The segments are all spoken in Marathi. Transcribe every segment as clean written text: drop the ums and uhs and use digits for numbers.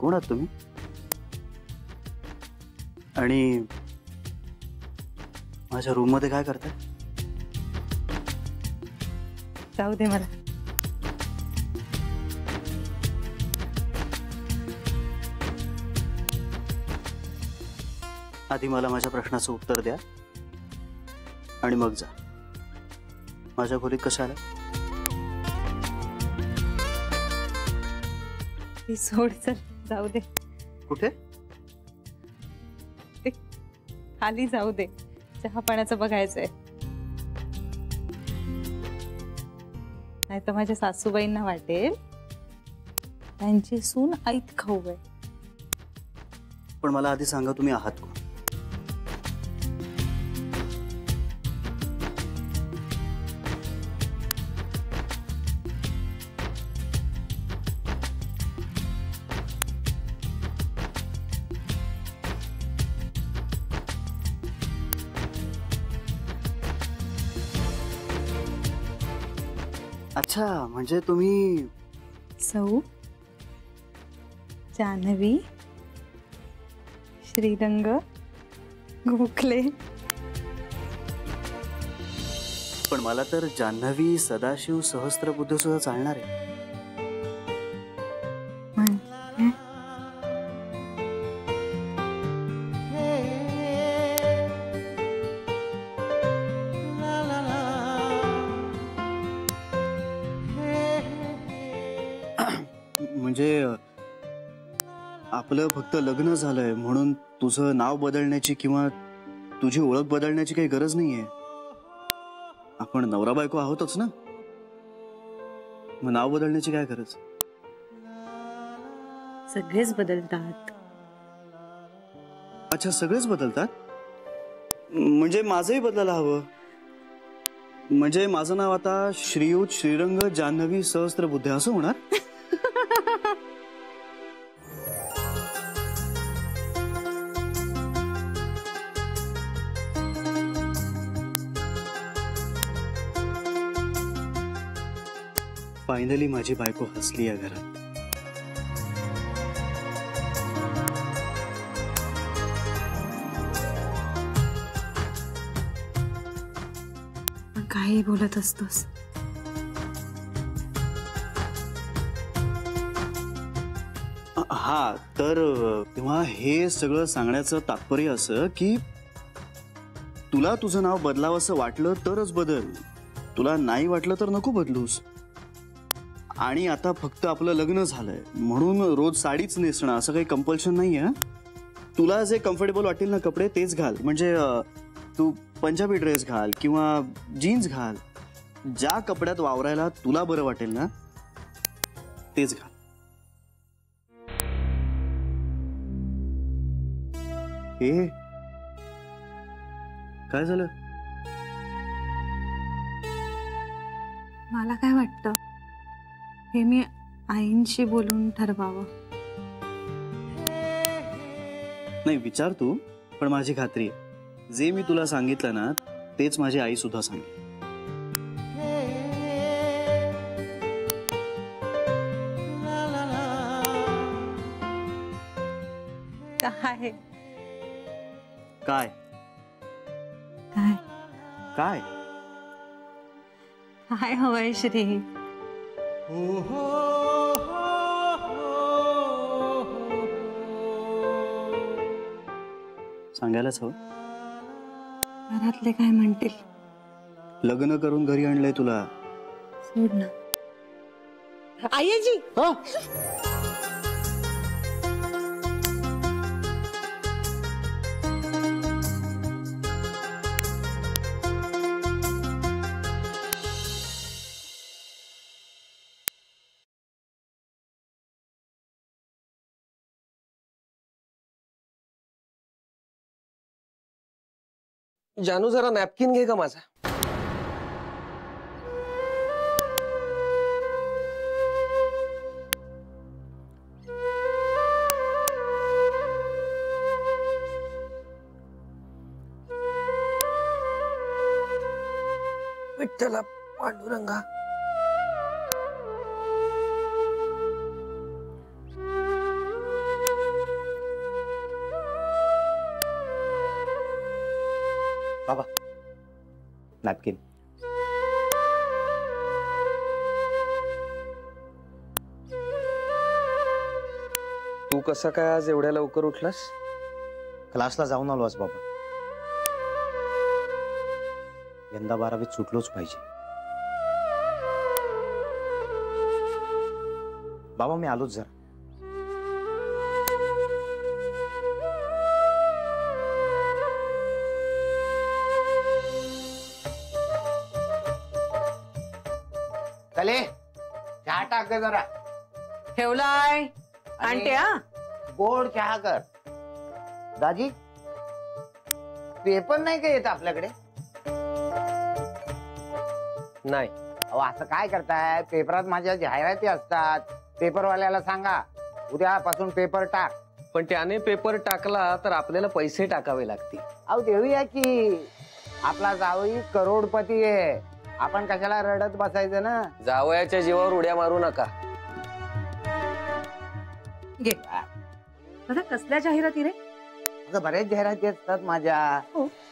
कोण आहात तुम्ही? आणि माझ्या रूम मध्ये काय करताय? जाऊ दे मला. आधी मला माझ्या प्रश्नाचं उत्तर द्या आणि मग जा. माझ्या खोलीत कशा आला? ती सोड, चल जाऊ दे. कुठे? ते खाली जाऊ दे. चहा पाण्याचं बघायचंय. नाही तर माझ्या सासूबाईंना वाटेल त्यांची सून ऐत खाऊ आहे. पण मला आधी सांगा, तुम्ही आहात कोण? अच्छा, म्हणजे तुम्ही सौ जान्हवी श्रीरंग गोखले. पण मला तर जान्हवी सदाशिव सहस्त्रबुद्धे सुद्धा चालणार आहे. म्हणजे आपलं फक्त लग्न झालंय म्हणून तुझं नाव बदलण्याची किंवा तुझी ओळख बदलण्याची काही गरज नाहीये. आपण नवरा बायको आहोतच ना, मग नाव बदलण्याची काय गरज? सगळेच बदलतात. अच्छा, सगळेच बदलतात. म्हणजे माझंही बदलायला हवं. म्हणजे माझं नाव आता श्रीयुत श्रीरंग जान्हवी सहस्त्रबुद्धे असं होणार. फायनली माझी बायको हसली या घरात. काही बोलत असतोस. हा, तर तेव्हा हे सगळं सांगण्याचं तात्पर्य असं की तुला तुझं नाव बदलावंसं वाटलं तरच बदल, तुला नाही वाटलं तर नको बदलूस. आणि आता फक्त आपलं लग्न झालंय म्हणून रोज साडीच नेसणं असं काही कंपल्शन नाहीये. तुला जे कम्फर्टेबल वाटेल ना कपडे तेच घाल. म्हणजे तू पंजाबी ड्रेस घाल किंवा जीन्स घाल. ज्या कपड्यात वावरायला तुला बरं वाटेल ना तेच घाल. हे काय झालं? मला काय वाटतं हे मी आईंशी बोलून ठरवावं. नाही, विचार तू, पण माझी खात्री आहे जे मी तुला सांगितलं ना तेच माझी आई सुद्धा सांगेल. काय काय काय काय काय हवंय श्री? सांगायलाच हवं. घरातले काय म्हणतील? लग्न करून घरी आणलंय तुला. सोड ना. आईजी जानू, जरा नॅपकिन घे का माझा. विठ्ठला पांडुरंगा. नॅपकिन. तू कसं काय आज एवढ्या लवकर उठलास? क्लासला जाऊन आलो आज बाबा. यंदा 12वीत सुटलोच पाहिजे. बाबा मी आलोच जरा. चले चहा टाक ग जरा. ठेवलाय आणते. हा गोड चहा कर. दाजी पेपर नाही का येत आपल्याकडे? नाही. अहो असं काय करताय? पेपरात माझ्या जाहिराती असतात. पेपरवाल्याला सांगा उद्यापासून पेपर टाक. पण त्याने पेपर टाकला तर आपल्याला पैसे टाकावे लागतील. अहो देऊया की. आपला जावई करोडपती आहे. आपण कशाला रडत बसायचं ना. जावयाच्या जीवावर उड्या मारू नका. घे. दादा कसल्या जाहिराती रे? अगं बरेच जाहिराती असतात माझ्या.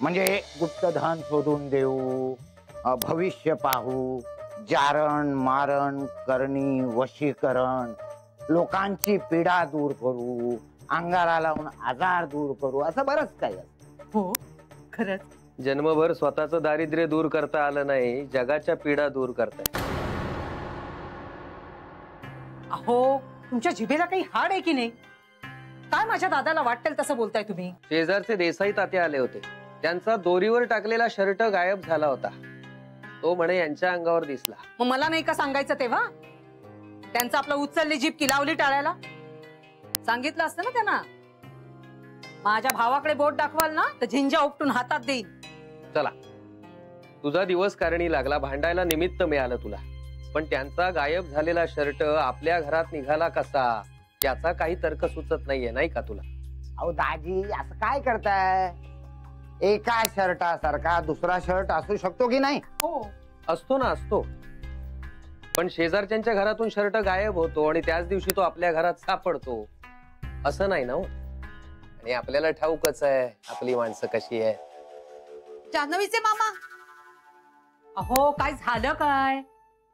म्हणजे गुप्तधन शोधून देऊ, भविष्य पाहू, जारण मारण करणी, वशीकरण, लोकांची पीडा दूर करू, अंगाला लावून आजार दूर करू, असं बरंच काही असतं. हो खरंच. जन्मभर स्वतःचं दारिद्र्य दूर करता आलं नाही, जगाच्या पीडा दूर करताय. अहो तुमच्या जिभेला काही हाड आहे की नाही? काय माझ्या दादाला वाटेल तसं बोलताय तुम्ही? शेजारचे देसाई तात्या आले होते. त्यांचा दोरीवर टाकलेला शर्ट गायब झाला होता. तो म्हणे यांच्या अंगावर दिसला. मग मला नाही का सांगायचं तेव्हा? त्यांचं आपलं उचलली जीभ की लावली टाळायला? सांगितलं असतं ना त्यांना. माझ्या भावाकडे बोट दाखवाल ना तर झिंजा उपटून हातात देईन. चला तुझा दिवस कारणी लागला, भांडायला निमित्त मिळालं तुला. पण त्यांचा गायब झालेला शर्ट आपल्या घरात निघाला कसा याचा काही तर्क सुचत नाहीये, नाही का तुला? अहो दाजी असं काय करताय? एका शर्टासारखा दुसरा शर्ट असू शकतो की नाही? हो असतो ना, असतो. पण शेजारच्या घरातून शर्ट गायब होतो आणि त्याच दिवशी तो आपल्या घरात सापडतो असं नाही ना. आणि आपल्याला ठाऊकच आहे आपली माणसं कशी आहे. जान्हवीचे मामा. अहो काय झालं काय?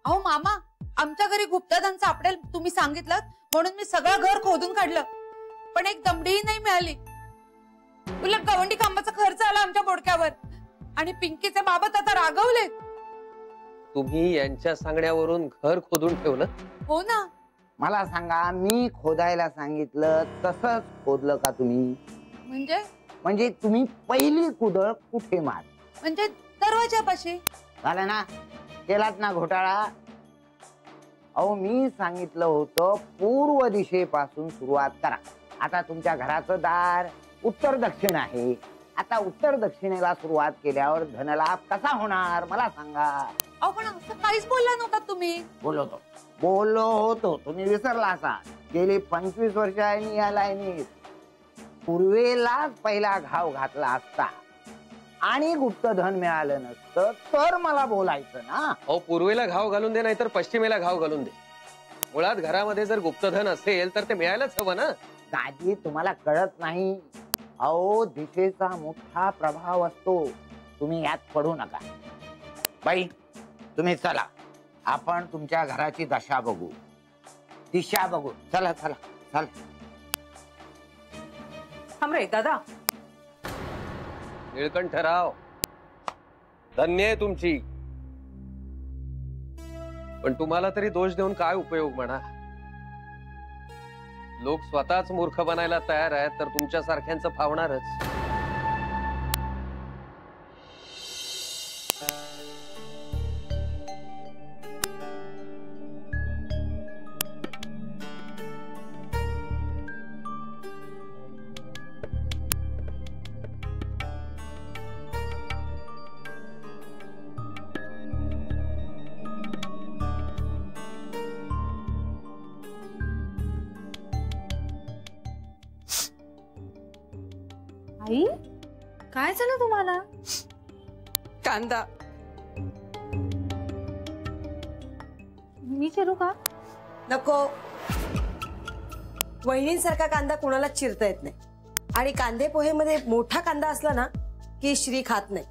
अहो मामा, आमच्या घरी गुप्तधन सापडेल तुम्ही सांगितलं म्हणून मी सगळं घर खोदून काढलं, पण एक दमडीही नाही मिळाली. उलट गवंडी खांबाचा खर्च आला आमच्या बोडक्यावर. आणि पिंकीचे बाबत आता रागवले. तुम्ही यांच्या सांगण्यावरून घर खोदून ठेवलं? हो ना. मला सांगा, मी खोदायला सांगितलं तसंच खोदलं का तुम्ही? म्हणजे तुम्ही पहिली कुदळ कुठे मार? म्हणजे दरवाजापाशी. झालं ना? केलात ना घोटाळा? अहो मी सांगितलं होतं पूर्व दिशेपासून सुरुवात करा. आता तुमच्या घराचं दार उत्तर दक्षिण आहे. आता उत्तर दक्षिणेला सुरुवात केल्यावर धनलाभ कसा होणार मला सांगा. अहो पण असं काहीच बोलला नव्हता तुम्ही. बोललो होतो, तुम्ही विसरला असा. गेली 25 वर्ष आहे मी या लाईनीत. पूर्वेलाच पहिला घाव घातला असता आणि गुप्तधन मिळालं नसतं तर मला बोलायचं ना. अहो पूर्वेला घाव घालून दे, नाहीतर पश्चिमेला घाव घालून दे. मुळात घरामध्ये जर गुप्तधन असेल तर ते मिळायलाच हवं ना. दाजी तुम्हाला कळत नाही. अहो दिशेचा मोठा प्रभाव असतो. तुम्ही यात पडू नका. बाई तुम्ही चला, आपण तुमच्या घराची दशा बघू, दिशा बघू. चला चला चला. थांब रे दादा. निळकंठराव धन्य आहे तुमची, पण तुम्हाला तरी दोष देऊन काय उपयोग म्हणा. लोक स्वतःच मूर्ख बनायला तयार आहेत तर तुमच्या सारख्यांचं फावणारच. आई काय झालं तुम्हाला? कांदा. मी चिरू का? नको. वहिनींसारखा कांदा कोणाला चिरता येत नाही. आणि कांदे पोहे मध्ये मोठा कांदा असला ना की श्री खात नाही.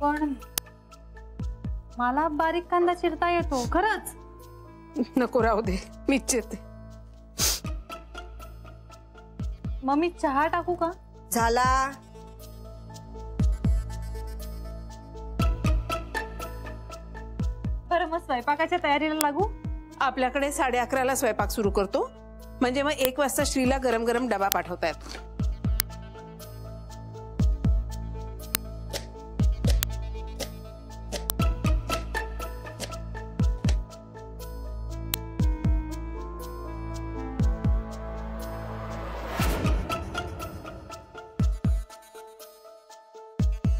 पण मला बारीक कांदा चिरता येतो खरंच. नको राहू दे, मीच चिरते. मम्मी चहा टाकू का? झाला. बरं मग स्वयंपाकाच्या तयारीला लागू. आपल्याकडे 11:30ला स्वयंपाक सुरू करतो, म्हणजे मग 1 वाजता श्रीला गरम गरम डबा पाठवता येतो.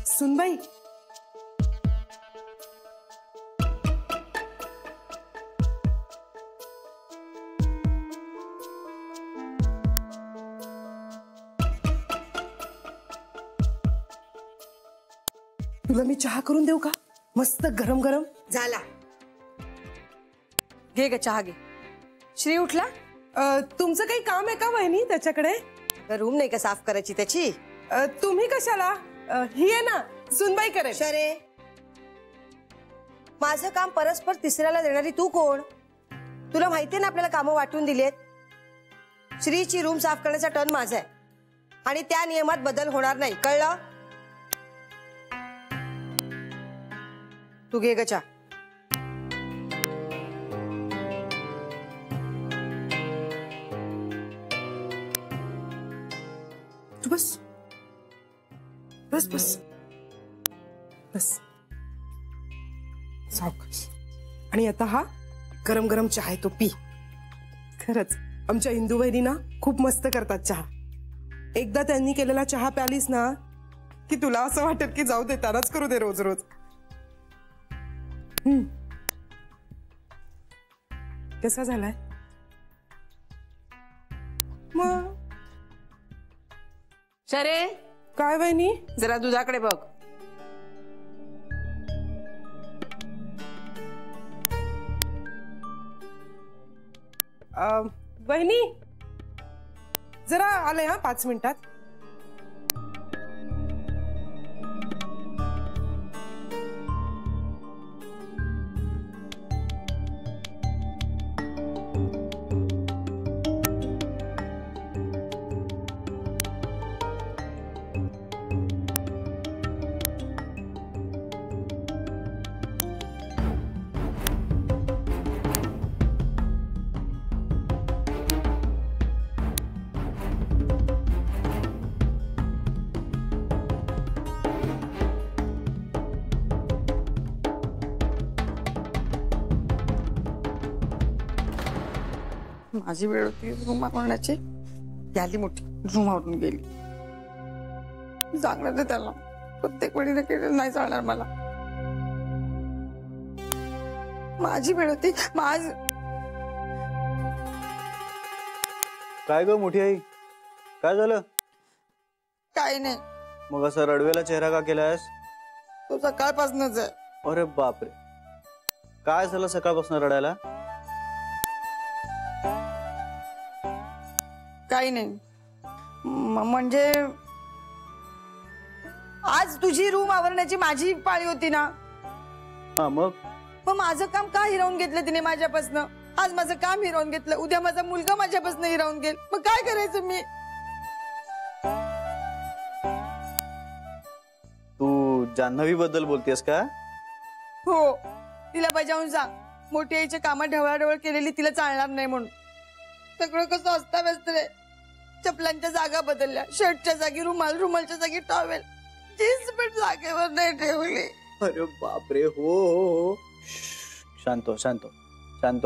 सुनबाई, तुला मी चहा करून देऊ का? मस्त गरम गरम. झाला. घे ग चहा घे. श्री उठला? तुमचं काही काम आहे का वहिनी त्याच्याकडे? रूम नाही का साफ करायची त्याची? तुम्ही कशाला? ही आहे ना सुनबाई करेल. शरे, माझं काम परस्पर तिसऱ्याला देणारी तू कोण? तुला माहितीये ना आपल्याला कामं वाटून दिलीत. श्रीची रूम साफ करण्याचा टर्न माझा आहे आणि त्या नियमात बदल होणार नाही, कळलं? तू घे ग चहा. तू बस बस बस बस. सावकाश. आणि आता हा गरम गरम चहा आहे तो पी. खरंच आमच्या इंदू वहिनी ना खूप मस्त करतात चहा. एकदा त्यांनी केलेला चहा प्यालीस ना की तुला असं वाटेल की जाऊ दे त्यालाच करू दे रोज रोज. कसा झालाय मग? शरे, काय वहिनी? जरा दुधाकडे बघ. वहिनी जरा आले हा 5 मिनिटात. माझी वेळ होती रूम आवरण्याची, त्याली मोठी रूम आवरून गेली. चांगलं ते त्याला प्रत्येक वेळी केलं नाही चालणार मला. माझी वेळ होती. काय ग मोठी आई, काय झालं? काही नाही. मग असं रडवेला चेहरा का केलायस? तो सकाळपासूनच आहे. अरे बापरे, काय झालं सकाळपासून रडायला? काही नाही. म्हणजे आज तुझी रूम आवरण्याची माझी पाळी होती ना. हा मग माझं काम का हिरावून घेतलं तिने माझ्यापासनं? आज माझं काम हिरावून घेतलं, उद्या माझा मुलगा माझ्यापासून हिरावून घेईल. मग काय करायचं मी? तू जान्हवी बद्दल बोलतेस का? हो, तिला बजावून सांग मोठी आईच्या कामात ढवळाढवळ केलेली तिला चालणार नाही म्हणून. सगळं कसं अस्ताव्यस्त रे. चपलांच्या जागा बदलल्या, शर्टच्या जागी रुमाल, रुमालच्या जागी टॉवेल, जीन्स पण जागेवर नाही ठेवली. अरे बापरे. हो हो, शांत शांत शांत.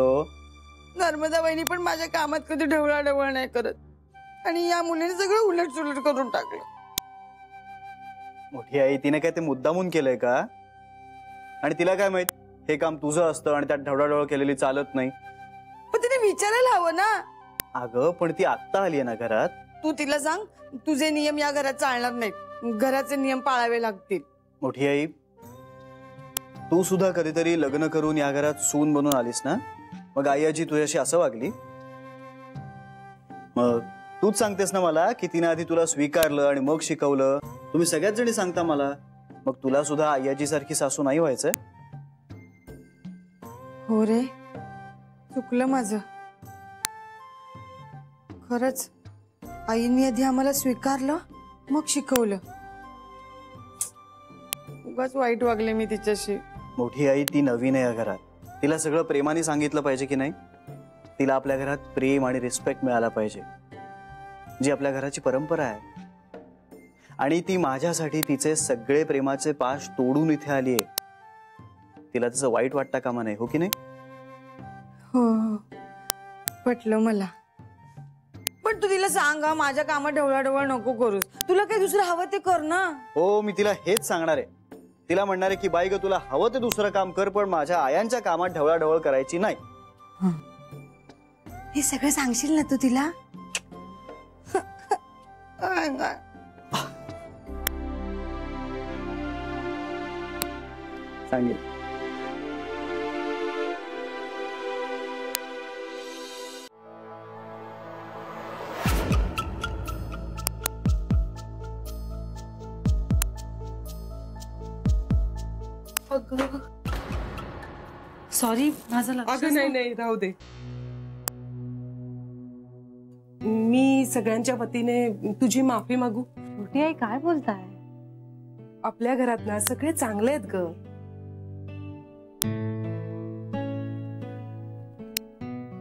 नर्मदा वहिनी पण माझ्या कामात कधी ढवळाढवळ नाही करत आणि या मुलीने सगळं उलटसुलट करून टाकलं. मोठी आई, तिने काय ते मुद्दामून केलंय का? आणि तिला काय माहित हे काम तुझं असतं आणि त्यात ढवळाढवळ केलेली चालत नाही. पण तिने विचारायला हवं ना. अगं पण ती आत्ता आली आहे ना घरात. तू तिला सांग तुझे नियम या घरात चालणार नाहीत, घराचे नियम पाळावे लागतील. मोठी आई, तू सुद्धा कधीतरी लग्न करून या घरात सून बनून आलीस ना, मग आई आजी तुझ्याशी असं वागली? मग तूच सांगतेस ना मला की तिने आधी तुला स्वीकारलं आणि मग शिकवलं. तुम्ही सगळ्याच जणी सांगता मला, मग तुला सुद्धा आई आजी सारखी सासू नाही व्हायचंय? हो रे, चुकलं माझं. खरंच आईने आधी आम्हाला स्वीकारलं, मग शिकवलं. उगाच वाईट वागले मी तिच्याशी. मोठी आई ती नवीन आहे या घरात. तिला सगळं प्रेमाने सांगितलं पाहिजे की नाही? तिला आपल्या घरात प्रेम आणि रिस्पेक्ट मिळाला पाहिजे, जी आपल्या घराची परंपरा आहे. आणि ती माझ्यासाठी तिचे सगळे प्रेमाचे पाश तोडून इथे आली आहे. तिला तसं वाईट वाटता कामा नाही, हो की नाही? हो हो, पटलं मला. पण तू तिला सांग हा, माझ्या कामात ढवळाढवळ नको करूस. तुला काही दुसरं हवं ते कर ना. हो, मी तिला हेच सांगणार आहे. तिला म्हणणार आहे की बाई ग, तुला हवं ते दुसरं काम कर, पण माझ्या आयांच्या कामात ढवळाढवळ करायची नाही. हे सगळं सांगशील ना तू तिला? सांगेल. सॉरी, माझं अगं नाही नाही, राहू दे. मी सगळ्यांच्या वतीने तुझी माफी मागू. मोठी आई काय बोलताय? आपल्या घरात ना सगळे चांगले आहेत ग.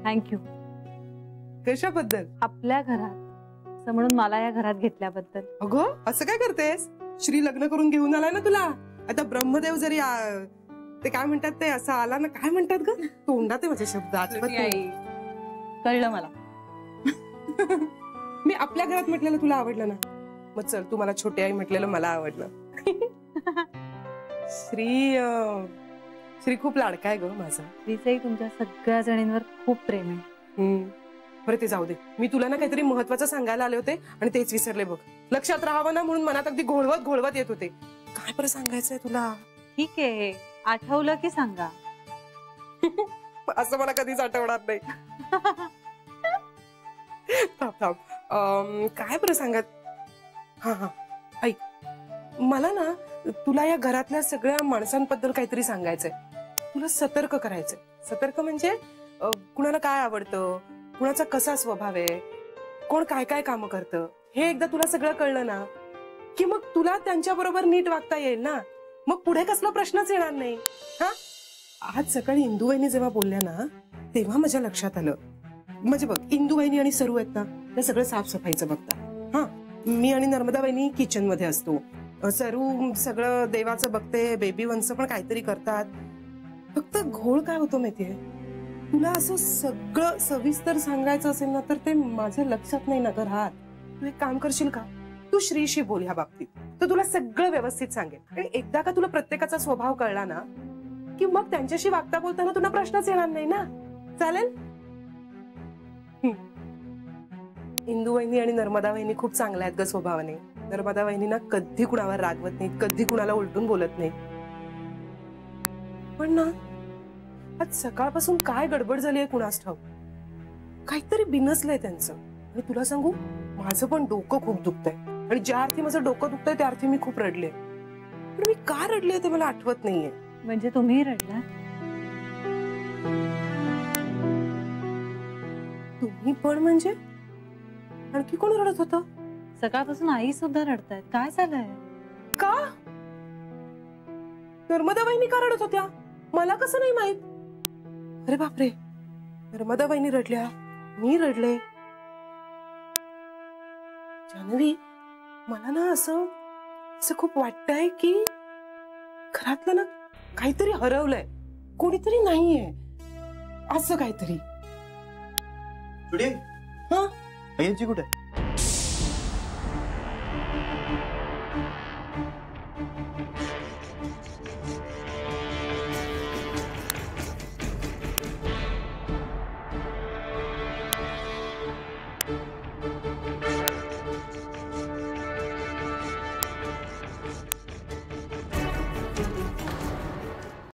थँक्यू. कशाबद्दल? आपल्या घरात असं म्हणून मला या घरात घेतल्याबद्दल. अगं असं काय करतेस? श्री लग्न करून घेऊन आलाय ना तुला. आता ब्रह्मदेव जरी ते काय म्हणतात ते असं आला ना, काय म्हणतात ग तोंडात आहे माझ्या शब्द आठवत नाही. कळलं मला. मी आपल्या घरात म्हटलेलं तुला आवडलं ना, मग चल तू मला छोटी आई म्हटलेलं मला आवडलं. श्री खूप लाडका आहे ग माझा. श्रीचंही तुमच्या सगळ्या जणींवर खूप प्रेम आहे. बरं ते जाऊ दे. मी तुला ना काहीतरी महत्वाचं सांगायला आले होते आणि तेच विसरले बघ. लक्षात राहावं ना म्हणून मनात अगदी घोळवत घोळवत येत होते. काय बरं सांगायचंय तुला? ठीक आहे, आठवलं की सांगा. असं मला कधीच आठवणार नाही. थांब थांब, काय बरं सांगत. हा हा, ऐक, मला ना तुला या घरातल्या सगळ्या माणसांबद्दल काहीतरी सांगायचंय. तुला सतर्क करायचंय. सतर्क म्हणजे कुणाला काय आवडतं, कुणाचा कसा स्वभाव आहे, कोण काय काय काम करतं, हे एकदा तुला सगळं कळलं ना की मग तुला त्यांच्या बरोबर नीट वागता येईल ना. मग पुढे कसला प्रश्नच येणार नाही. हा, आज सकाळी इंदुवहिनी जेव्हा बोलल्या ना तेव्हा माझ्या लक्षात आलं. म्हणजे बघ, इंदुवहिनी आणि सरू आहेत ना, ते सगळं साफसफाईचं बघतात. हा, मी आणि नर्मदा वहिनी किचन मध्ये असतो. सरू सगळं देवाचं बघते, बेबी वंच पण काहीतरी करतात. फक्त घोळ काय होतो माहितीये, तुला असं सगळं सविस्तर सांगायचं असेल ना तर ते माझ्या लक्षात नाही ना राहत. तू एक काम करशील का, तू श्रीशी बोल ह्या बाबतीत, तर तुला सगळं व्यवस्थित सांगेल. आणि एकदा का तुला प्रत्येकाचा स्वभाव कळला ना की मग त्यांच्याशी वागता बोलताना तुला प्रश्नच येणार नाही ना. चालेल? इंदू वहिनी आणि नर्मदा वहिनी खूप चांगल्या आहेत ग स्वभावाने. नर्मदा वहिनींना कधी कुणावर रागवत नाहीत, कधी कुणाला उलटून बोलत नाही. पण ना आज सकाळपासून काय गडबड झाली आहे कुणास ठाऊक. काहीतरी बिनसलंय त्यांचं. आणि तुला सांगू, माझं पण डोकं खूप दुखतंय. आणि ज्या अर्थी माझं डोकं दुखतंय त्या अर्थी मी खूप रडले. पण मी का रडले ते मला आठवत नाहीये. म्हणजे तुम्ही रडला? तुम्ही पण म्हणजे? आणखी कोण रडत होतं? सकाळपासून आई सुद्धा रडतायत. काय झालंय? का? नर्मदा वहिनी का रडत होत्या? मला कसं नाही माहित? अरे बापरे, नर्मदा वहिनी रडल्या, मी रडले. जान्हवी, मला ना असं खूप वाटतंय की घरातलं ना काहीतरी हरवलंय, कोणीतरी नाहीये, असं काहीतरी. हा, अय्यांची कुठे?